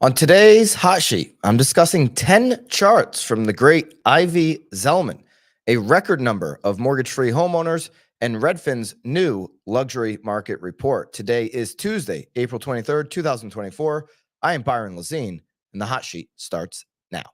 On today's hot sheet, I'm discussing 10 charts from the great Ivy Zelman, a record number of mortgage free homeowners, and Redfin's new luxury market report. Today is Tuesday, April 23rd, 2024. I am Byron Lazine, and the hot sheet starts now.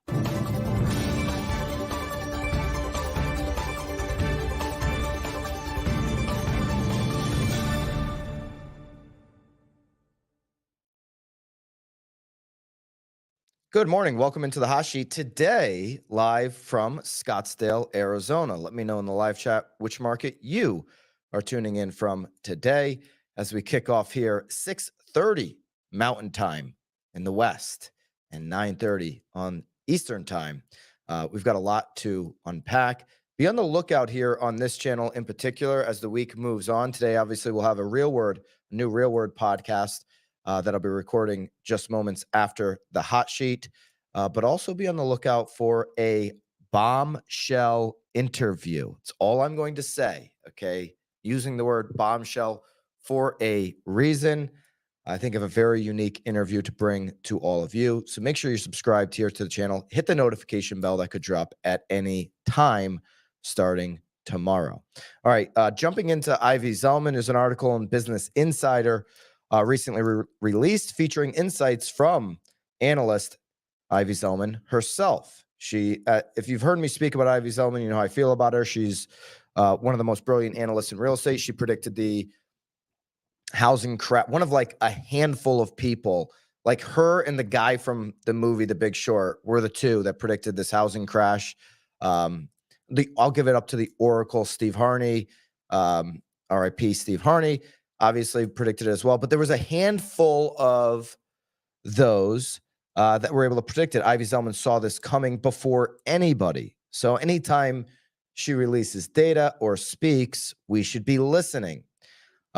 Good morning. Welcome into the hot sheet today, live from Scottsdale, Arizona. Let me know in the live chat which market you are tuning in from today as we kick off here 6:30 Mountain Time in the West and 9:30 on Eastern Time. We've got a lot to unpack. Be on the lookout here on this channel in particular as the week moves on. Today, obviously, we'll have a new Real Word podcast that I'll be recording just moments after the hot sheet. But also be on the lookout for a bombshell interview. It's all I'm going to say, okay? Using the word bombshell for a reason. I think of a very unique interview to bring to all of you. So make sure you're subscribed here to the channel. Hit the notification bell that could drop at any time starting tomorrow. All right, jumping into Ivy Zelman, there's an article in Business Insider recently released featuring insights from analyst Ivy Zelman herself. If you've heard me speak about Ivy Zelman, you know how I feel about her. She's one of the most brilliant analysts in real estate. She predicted the housing crash, one of like a handful of people, like her and the guy from the movie The Big Short were the two that predicted this housing crash. I'll give it up to the Oracle, Steve Harney, RIP Steve Harney, obviously predicted it as well. But there was a handful of those that were able to predict it. Ivy Zelman saw this coming before anybody. So anytime she releases data or speaks, we should be listening.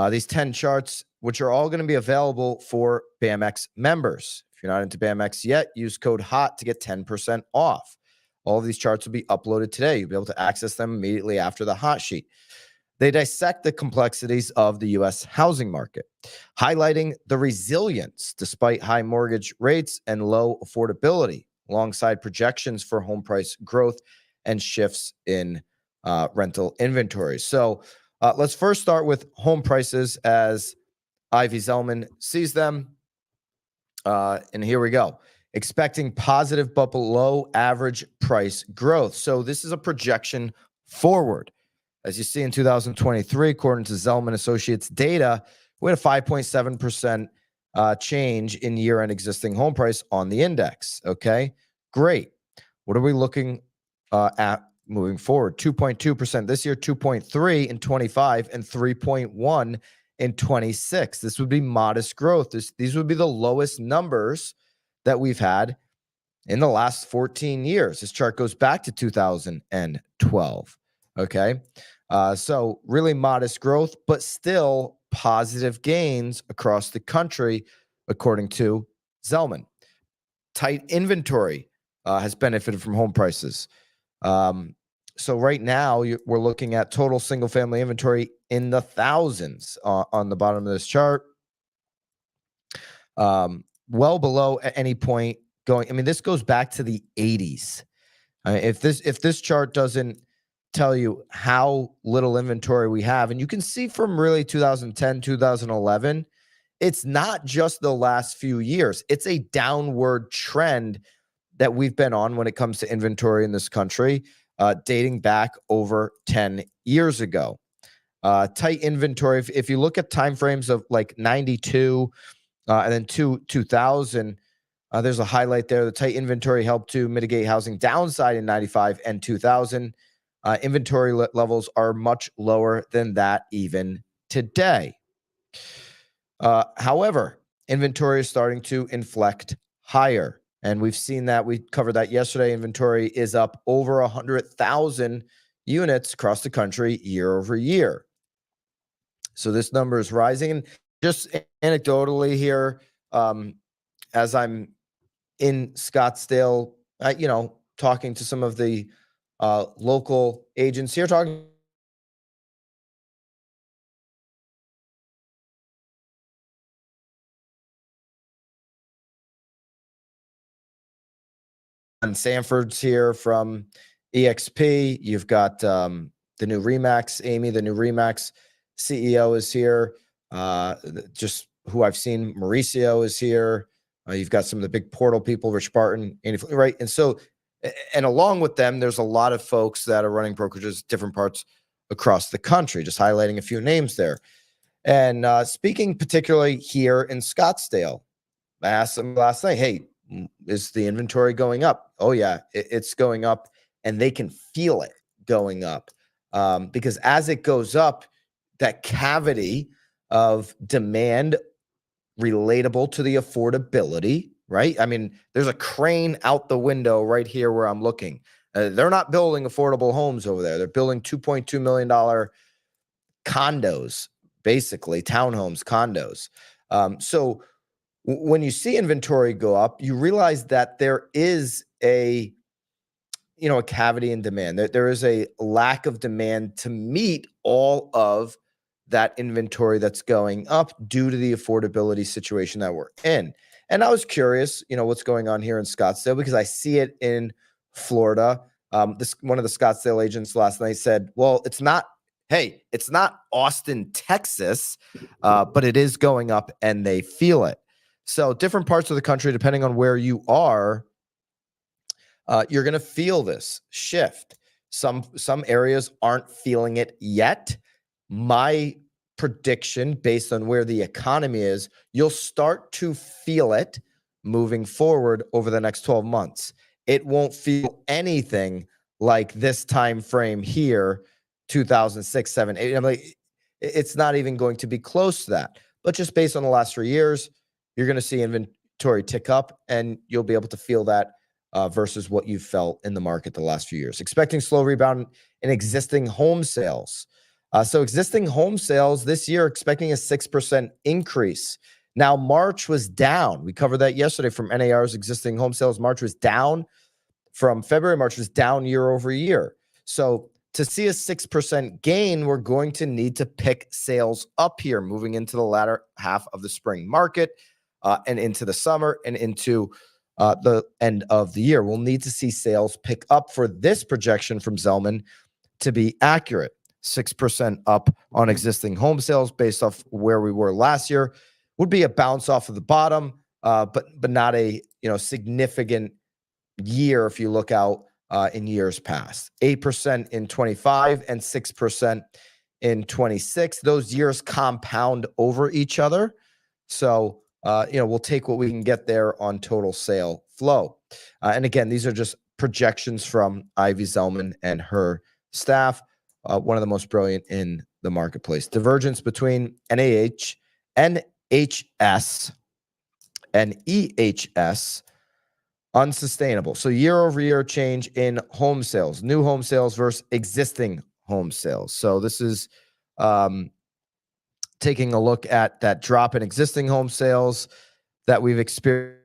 These 10 charts, which are all going to be available for BAMX members. If you're not into BAMX yet, use code HOT to get 10% off. All of these charts will be uploaded today. You'll be able to access them immediately after the hot sheet. They dissect the complexities of the U.S. housing market, highlighting the resilience despite high mortgage rates and low affordability, alongside projections for home price growth and shifts in rental inventory. So let's first start with home prices as Ivy Zelman sees them. And here we go. Expecting positive but below average price growth. So this is a projection forward. As you see in 2023, according to Zelman Associates data, we had a 5.7% change in year-end existing home price on the index. Okay, great. What are we looking at moving forward? 2.2% this year, 2.3 in 25, and 3.1 in 26. This would be modest growth. These would be the lowest numbers that we've had in the last 14 years. This chart goes back to 2012. Okay. So really modest growth, but still positive gains across the country, according to Zelman. Tight inventory has benefited from home prices. So right now we're looking at total single family inventory in the thousands on the bottom of this chart. Well below at any point going. I mean, this goes back to the 80s. If this chart doesn't tell you how little inventory we have, and you can see from really 2010, 2011, it's not just the last few years. It's a downward trend that we've been on when it comes to inventory in this country, dating back over 10 years ago. Tight inventory. If you look at timeframes of like 92 and then 2000, there's a highlight there. The tight inventory helped to mitigate housing downside in 95 and 2000. Inventory levels are much lower than that even today. However, inventory is starting to inflect higher. And we've seen that. We covered that yesterday. Inventory is up over 100,000 units across the country year over year. So this number is rising. And just anecdotally here, as I'm in Scottsdale, talking to some of the local agents here, talking And Sanford's here from EXP. You've got the new Remax, Amy, the new Remax CEO is here. Just who I've seen, Mauricio is here. You've got some of the big portal people, Rich Barton, right? And so, and along with them, there's a lot of folks that are running brokerages, different parts across the country, just highlighting a few names there. And speaking particularly here in Scottsdale, I asked them last night, hey, is the inventory going up? Oh, yeah, it's going up, and they can feel it going up because as it goes up, that cavity of demand relatable to the affordability, right? I mean, there's a crane out the window right here where I'm looking. They're not building affordable homes over there. They're building $2.2 million condos, basically townhomes, condos. So when you see inventory go up, you realize that there is a cavity in demand. There is a lack of demand to meet all of that inventory that's going up due to the affordability situation that we're in. And I was curious, what's going on here in Scottsdale because I see it in Florida. One of the Scottsdale agents last night said, "Well, it's not Austin, Texas, but it is going up, and they feel it." So different parts of the country, depending on where you are, you're going to feel this shift. Some areas aren't feeling it yet. My prediction, based on where the economy is, you'll start to feel it moving forward over the next 12 months. It won't feel anything like this time frame here, 2006, 7, 8. I'm like, it's not even going to be close to that. But just based on the last 3 years, you're going to see inventory tick up, and you'll be able to feel that versus what you felt in the market the last few years. Expecting slow rebound in existing home sales. So existing home sales this year, expecting a 6% increase. Now, March was down. We covered that yesterday from NAR's existing home sales. March was down from February. March was down year over year. So to see a 6% gain, we're going to need to pick sales up here moving into the latter half of the spring market and into the summer and into the end of the year. We'll need to see sales pick up for this projection from Zelman to be accurate. 6% up on existing home sales based off where we were last year would be a bounce off of the bottom, but not a significant year if you look out in years past. 8% in 25 and 6% in 26. Those years compound over each other. So we'll take what we can get there on total sale flow. And again, these are just projections from Ivy Zelman and her staff, one of the most brilliant in the marketplace. Divergence between NAH, NHS, and EHS, unsustainable. So year over year change in home sales, new home sales versus existing home sales. So this is taking a look at that drop in existing home sales that we've experienced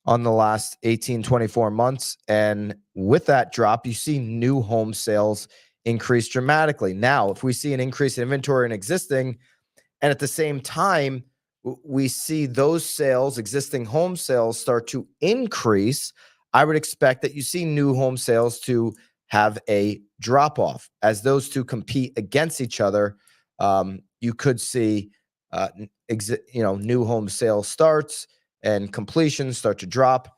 on the last 18, 24 months. And with that drop, you see new home sales increase dramatically. Now, if we see an increase in inventory in existing, and at the same time, we see those sales, existing home sales, start to increase, I would expect that you see new home sales to have a drop off. As those two compete against each other, you could see new home sales starts and completions start to drop.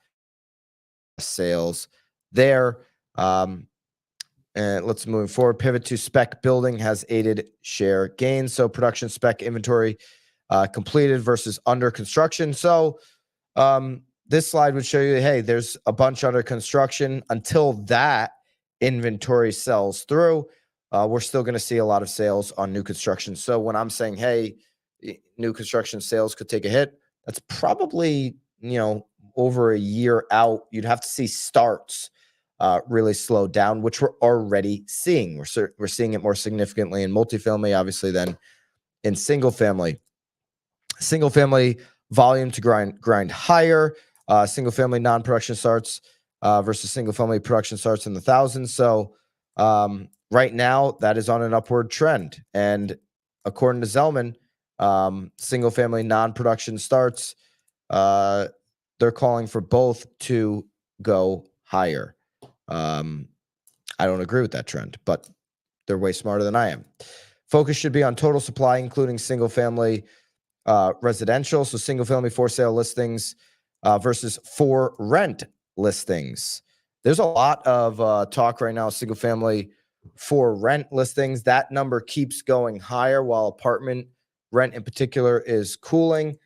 Sales there. And let's move forward. Pivot to spec building has aided share gains. So production spec inventory completed versus under construction. So this slide would show you, hey, there's a bunch under construction. Until that inventory sells through, we're still going to see a lot of sales on new construction. So when I'm saying, hey, new construction sales could take a hit, that's probably, over a year out. You'd have to see starts really slow down, which we're already seeing. We're seeing it more significantly in multifamily, obviously, than in single family. Single family volume to grind higher. Single family non-production starts versus single family production starts in the thousands. So right now, that is on an upward trend. And according to Zelman, single family non-production starts, they're calling for both to go higher. I don't agree with that trend, but they're way smarter than I am. Focus should be on total supply, including single family residential. So single family for sale listings versus for rent listings. There's a lot of talk right now, single family for rent listings. That number keeps going higher while apartment rent in particular is cooling.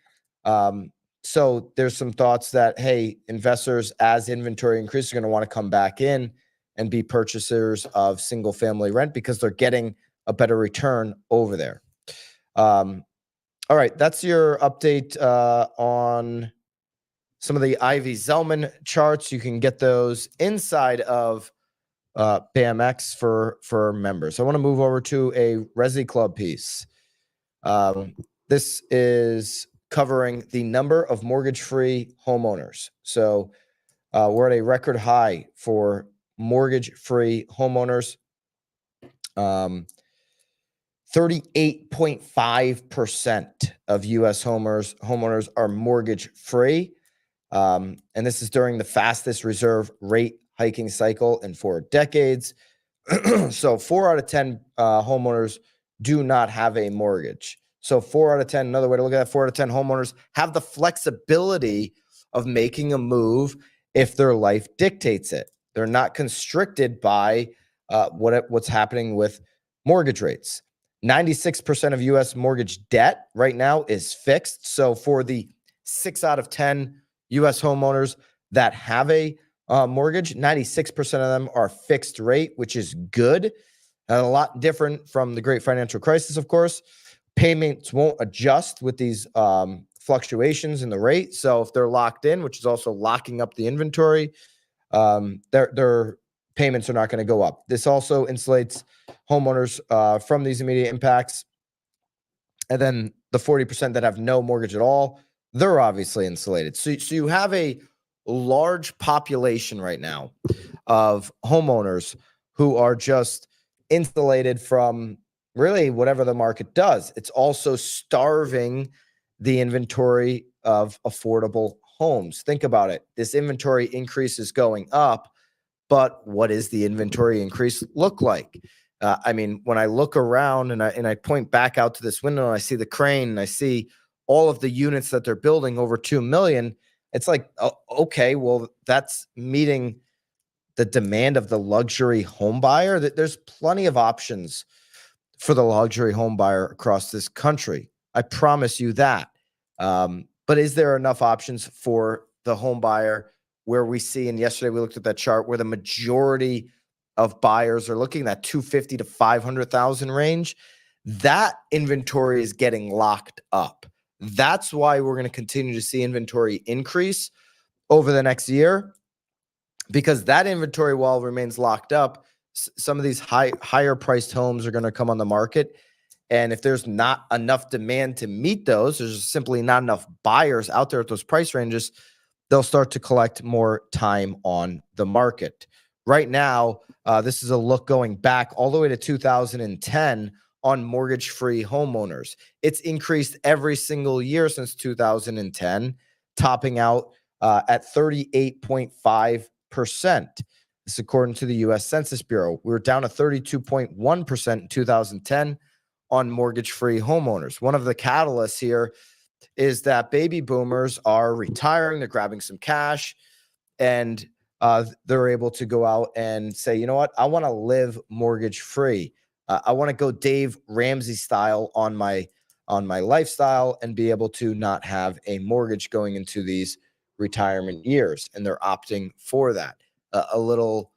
So there's some thoughts that, hey, investors, as inventory increases, are going to want to come back in and be purchasers of single family rent because they're getting a better return over there. All right, that's your update on some of the Ivy Zelman charts. You can get those inside of BAMX for members. I want to move over to a Resi Club piece. This is covering the number of mortgage-free homeowners. So we're at a record high for mortgage-free homeowners. 38.5% of U.S. homeowners are mortgage-free. And this is during the fastest reserve rate hiking cycle in 4 decades. So 4 out of 10 homeowners do not have a mortgage. So 4 out of 10, another way to look at that, 4 out of 10 homeowners have the flexibility of making a move if their life dictates it. They're not constricted by what's happening with mortgage rates. 96% of U.S. mortgage debt right now is fixed. So for the 6 out of 10 U.S. homeowners that have a mortgage, 96% of them are fixed rate, which is good. And a lot different from the great financial crisis, of course. Payments won't adjust with these fluctuations in the rate. So if they're locked in, which is also locking up the inventory, their payments are not going to go up. This also insulates homeowners from these immediate impacts. And then the 40% that have no mortgage at all, they're obviously insulated. So you have a large population right now of homeowners who are just insulated from really whatever the market does. It's also starving the inventory of affordable homes. Think about it. This inventory increase is going up, but what does the inventory increase look like? I mean, when I look around and I point back out to this window and I see the crane and I see all of the units that they're building over 2 million, it's like, okay, well, that's meeting the demand of the luxury home buyer. That there's plenty of options for the luxury home buyer across this country. I promise you that. But is there enough options for the home buyer where we see, and yesterday we looked at that chart where the majority of buyers are looking at 250 to 500,000 range? That inventory is getting locked up. That's why we're going to continue to see inventory increase over the next year, because that inventory, while it remains locked up, some of these higher priced homes are going to come on the market. And if there's not enough demand to meet those, there's simply not enough buyers out there at those price ranges, they'll start to collect more time on the market. Right now, this is a look going back all the way to 2010 on mortgage-free homeowners. It's increased every single year since 2010, topping out at 38.5%. This is according to the U.S. Census Bureau. We were down to 32.1% in 2010 on mortgage-free homeowners. One of the catalysts here is that baby boomers are retiring, they're grabbing some cash, and they're able to go out and say, you know what, I want to live mortgage-free. I want to go Dave Ramsey style on my lifestyle and be able to not have a mortgage going into these retirement years. And they're opting for that. A little,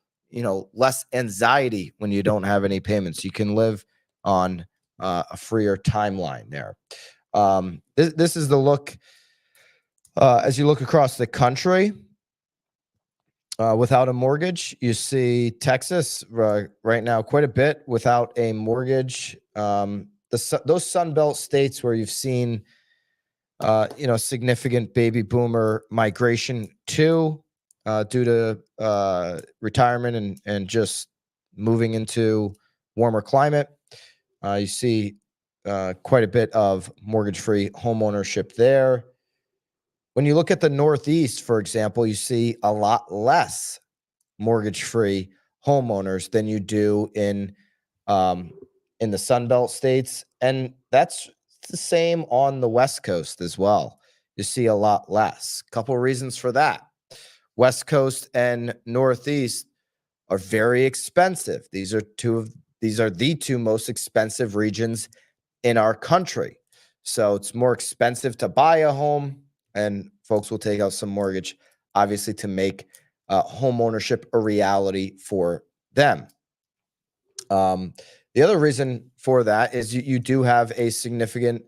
less anxiety when you don't have any payments. You can live on a freer timeline there. This is the look as you look across the country. Without a mortgage, you see Texas right now quite a bit without a mortgage. Those Sunbelt states where you've seen, significant baby boomer migration due to retirement and just moving into warmer climate. You see quite a bit of mortgage-free home ownership there. When you look at the Northeast, for example, you see a lot less mortgage-free homeowners than you do um, in the Sun Belt states, and that's the same on the West Coast as well. You see a lot less. Couple reasons for that. West Coast and Northeast are very expensive. These are the two most expensive regions in our country. So it's more expensive to buy a home, and folks will take out some mortgage, obviously, to make home ownership a reality for them. Um, the other reason for that is you do have a significant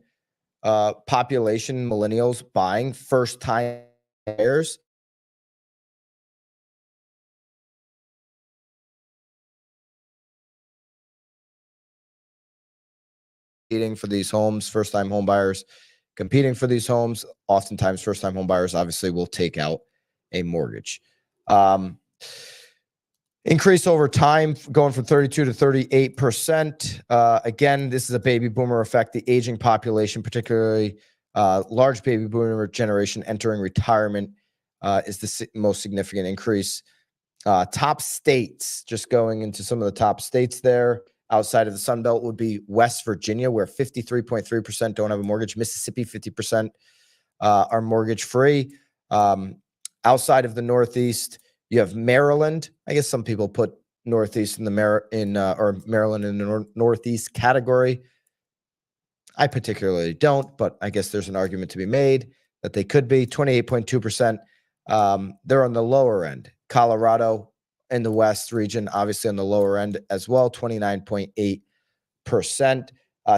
population, millennials buying, first time buyers competing for these homes, first time home buyers competing for these homes. Oftentimes, first time home buyers obviously will take out a mortgage. Um, Increase over time, going from 32 to 38%. Again, this is a baby boomer effect. The aging population, particularly large baby boomer generation entering retirement, is the most significant increase. Top states, just going into some of the top states there outside of the Sun Belt, would be West Virginia, where 53.3% don't have a mortgage. Mississippi, 50% are mortgage free. Outside of the Northeast, you have Maryland. I guess some people put Northeast in the or Maryland in the Northeast category. I particularly don't, but I guess there's an argument to be made that they could be 28.2%. They're on the lower end. Colorado in the West region, obviously on the lower end as well, 29.8%.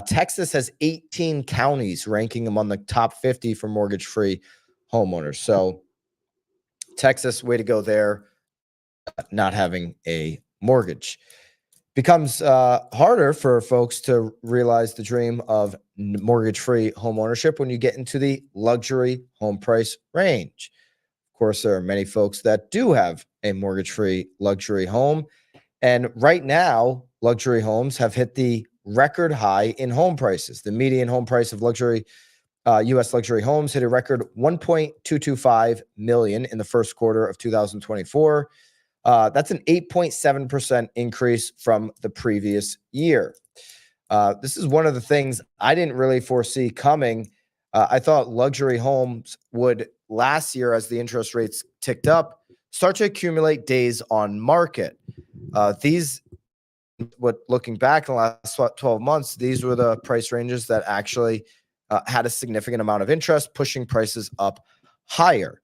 Texas has 18 counties ranking among the top 50 for mortgage-free homeowners. So Texas, way to go there, not having a mortgage. Becomes harder for folks to realize the dream of mortgage-free home ownership when you get into the luxury home price range. Of course, there are many folks that do have a mortgage-free luxury home. And right now, luxury homes have hit the record high in home prices. The median home price of U.S. luxury homes hit a record $1.225 million in the first quarter of 2024. That's an 8.7% increase from the previous year. This is one of the things I didn't really foresee coming. I thought luxury homes would last year, as the interest rates ticked up, start to accumulate days on market. Looking back in the last 12 months, these were the price ranges that actually had a significant amount of interest, pushing prices up higher.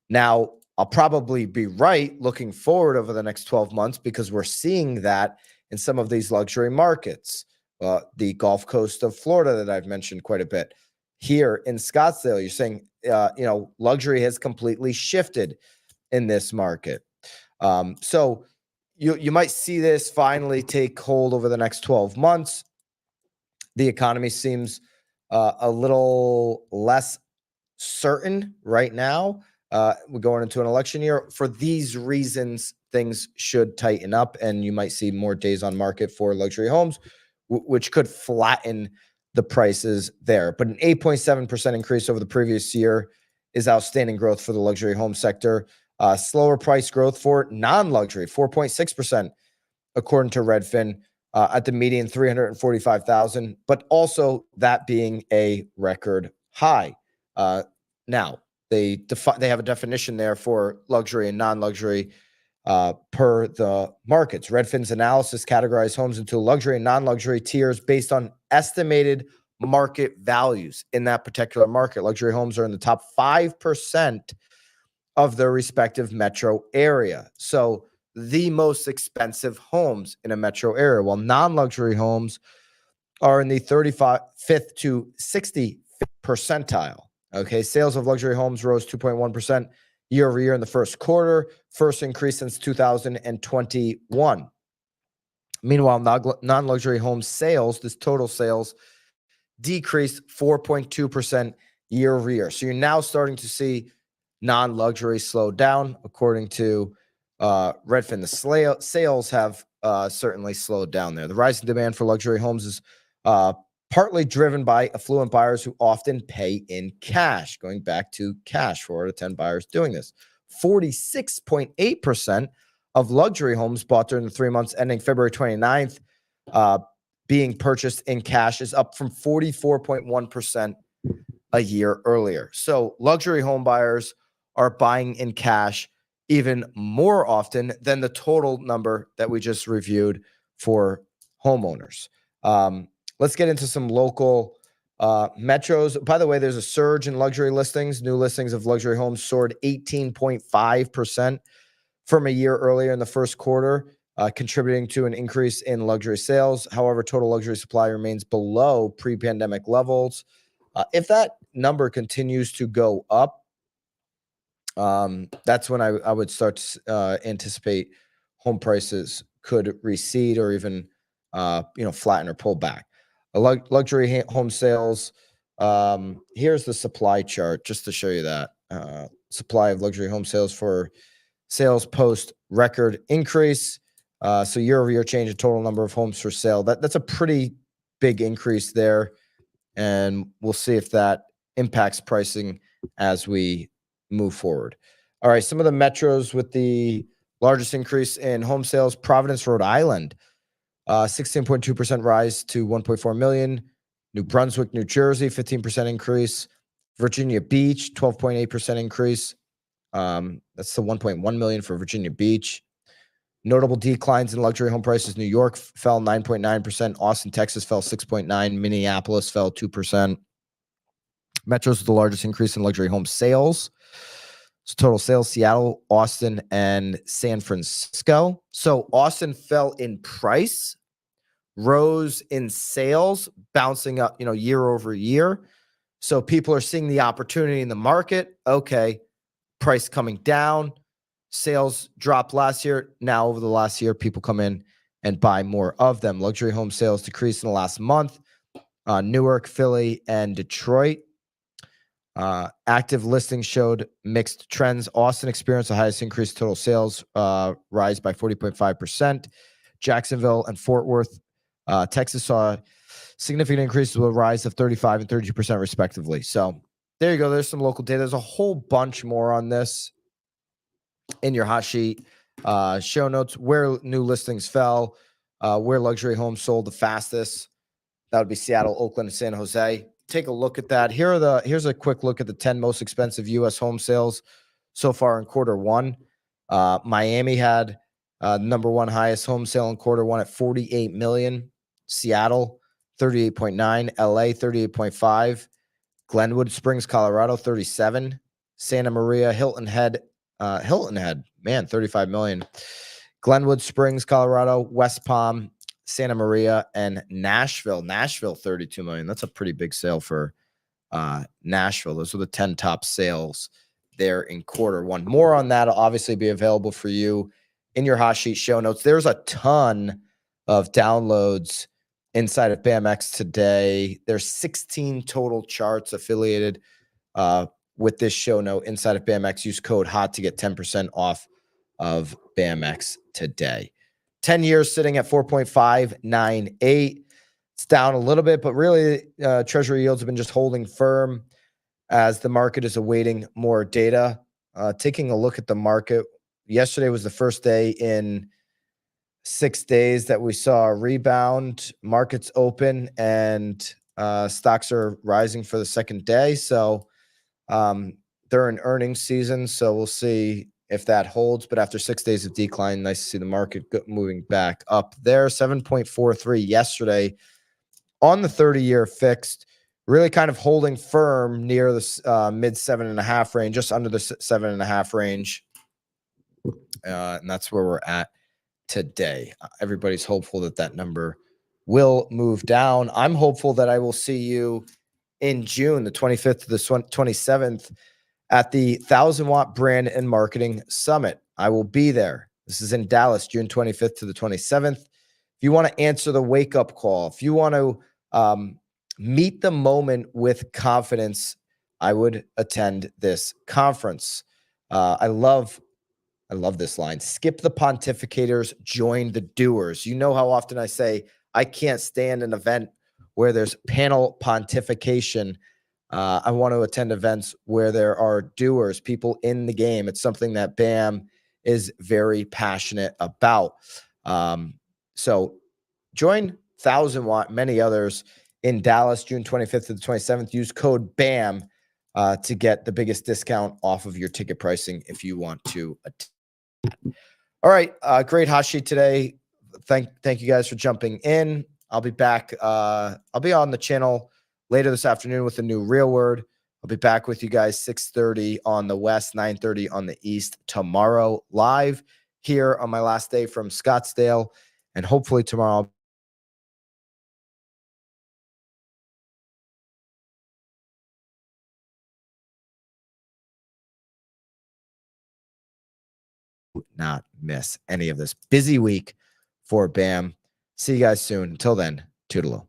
Now, I'll probably be right looking forward over the next 12 months because we're seeing that in some of these luxury markets. The Gulf Coast of Florida that I've mentioned quite a bit. Here in Scottsdale, you're saying, luxury has completely shifted in this market. So you might see this finally take hold over the next 12 months. The economy seems a little less certain right now. We're going into an election year. For these reasons, things should tighten up, and you might see more days on market for luxury homes, which could flatten the prices there. But an 8.7% increase over the previous year is outstanding growth for the luxury home sector. Slower price growth for non-luxury, 4.6%, according to Redfin, at the median 345,000, but also that being a record high. Now, they have a definition there for luxury and non-luxury per the markets. Redfin's analysis categorized homes into luxury and non-luxury tiers based on estimated market values in that particular market. Luxury homes are in the top 5% of their respective metro area. So the most expensive homes in a metro area, while non-luxury homes are in the 35th to 65th percentile. Okay, sales of luxury homes rose 2.1% year over year in the first quarter, first increase since 2021. Meanwhile, non-luxury home sales, this total sales, decreased 4.2% year over year. So you're now starting to see non-luxury slow down, according to Redfin. The sales have certainly slowed down there. The rising demand for luxury homes is partly driven by affluent buyers who often pay in cash. Going back to cash, 4 out of 10 buyers doing this. 46.8% of luxury homes bought during the 3 months ending February 29th being purchased in cash is up from 44.1% a year earlier. So luxury home buyers are buying in cash even more often than the total number that we just reviewed for homeowners. Let's get into some local metros. By the way, there's a surge in luxury listings. New listings of luxury homes soared 18.5% from a year earlier in the first quarter, contributing to an increase in luxury sales. However, total luxury supply remains below pre-pandemic levels. If that number continues to go up, that's when I would start to anticipate home prices could recede or even flatten or pull back. Luxury home sales. Here's the supply chart just to show you that supply of luxury home sales for sales post record increase. So year over year change of total number of homes for sale. That's a pretty big increase there, and we'll see if that impacts pricing as we move forward. All right, some of the metros with the largest increase in home sales: Providence, Rhode Island, 16.2% rise to 1.4 million. New Brunswick, New Jersey, 15% increase. Virginia Beach, 12.8% increase. That's the 1.1 million for Virginia Beach. Notable declines in luxury home prices: New York fell 9.9%. Austin, Texas fell 6.9%. Minneapolis fell 2%. Metros with the largest increase in luxury home sales. So total sales: Seattle, Austin, and San Francisco. So Austin fell in price, rose in sales, bouncing up, year over year. So people are seeing the opportunity in the market. Okay, price coming down. Sales dropped last year. Now, over the last year, people come in and buy more of them. Luxury home sales decreased in the last month. Newark, Philly, and Detroit. Active listings showed mixed trends. Austin experienced the highest increase in total sales, rise by 40.5%. Jacksonville and Fort Worth, Texas, saw significant increases with a rise of 35 and 32% respectively. So there you go. There's some local data. There's a whole bunch more on this in your hot sheet. Show notes: where new listings fell, where luxury homes sold the fastest. That would be Seattle, Oakland, and San Jose. Take a look at that. Here's a quick look at the 10 most expensive U.S. home sales so far in quarter one. Miami had number one highest home sale in quarter one at 48 million. Seattle, 38.9. LA, 38.5. Glenwood Springs, Colorado, 37. Santa Maria, Hilton Head, man, 35 million. Glenwood Springs, Colorado, West Palm, Santa Maria, and Nashville. Nashville, 32 million. That's a pretty big sale for Nashville. Those are the 10 top sales there in quarter one. More on that will obviously be available for you in your hot sheet show notes. There's a ton of downloads inside of BAMX today. There's 16 total charts affiliated with this show note inside of BAMX. Use code HOT to get 10% off of BAMX today. 10 years sitting at 4.598. It's down a little bit, but really treasury yields have been just holding firm as the market is awaiting more data. Taking a look at the market, yesterday was the first day in 6 days that we saw a rebound. Markets open and stocks are rising for the second day. So they're in earnings season, so we'll see if that holds. But after 6 days of decline, nice to see the market moving back up there. 7.43 yesterday on the 30-year fixed, really kind of holding firm near the mid 7.5 range, just under the 7.5 range. And that's where we're at today. Everybody's hopeful that that number will move down. I'm hopeful that I will see you in June, the 25th to the 27th, at the 1,000-watt Brand and Marketing Summit. I will be there. This is in Dallas, June 25th to the 27th. If you want to answer the wake-up call, if you want to meet the moment with confidence, I would attend this conference. I love this line: skip the pontificators, join the doers. You know how often I say I can't stand an event where there's panel pontification. I want to attend events where there are doers, people in the game. It's something that BAM is very passionate about. So join 1000 Watt, many others in Dallas, June 25th to the 27th. Use code BAM to get the biggest discount off of your ticket pricing if you want to attend. All right, great hot sheet today. Thank you guys for jumping in. I'll be back. I'll be on the channel later this afternoon with a new real word. I'll be back with you guys 6:30 on the West, 9:30 on the East tomorrow, live here on my last day from Scottsdale, and hopefully tomorrow I'll not miss any of this busy week for BAM. See you guys soon. Until then, toodaloo.